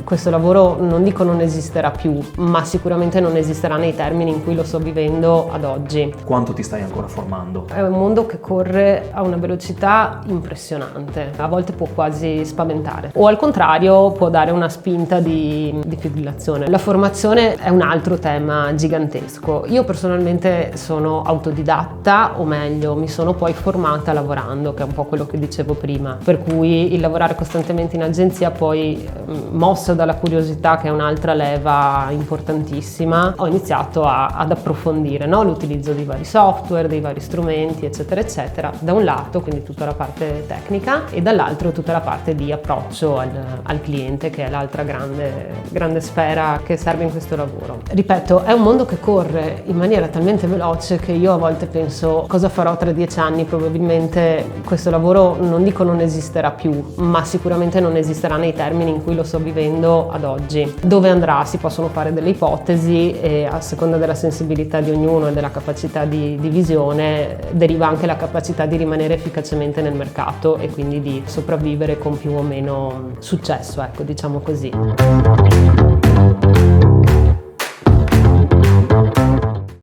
questo lavoro non dico non esisterà più, ma sicuramente non esisterà nei termini in cui lo sto vivendo ad oggi. Quanto ti stai ancora formando? È un mondo che corre a una velocità impressionante, a volte può quasi spaventare, o al contrario può dare una spinta di fibrillazione. La formazione è un altro tema gigantesco. Io personalmente sono autodidatta, o meglio, mi sono poi formata lavorando, che è un po' quello che dicevo prima, per cui il lavorare costantemente in agenzia, poi mosso dalla curiosità, che è un'altra leva importantissima, ho iniziato ad approfondire, no? L'utilizzo di vari software, dei vari strumenti, eccetera eccetera, da un lato, quindi tutta la parte tecnica, e dall'altro tutta la parte di approccio al cliente, che è l'altra grande sfera che serve in questo lavoro. Ripeto, è un mondo che corre in maniera talmente veloce che io a volte penso: cosa farò tra 10 anni? Probabilmente questo lavoro non dico non esisterà più, ma sicuramente non esisterà nei termini in cui lo sto vivendo ad oggi. Dove andrà? Si possono fare delle ipotesi, e a seconda della sensibilità di ognuno e della capacità di visione deriva anche la capacità di rimanere efficacemente nel mercato e quindi di sopravvivere con più o meno successo, ecco, diciamo così.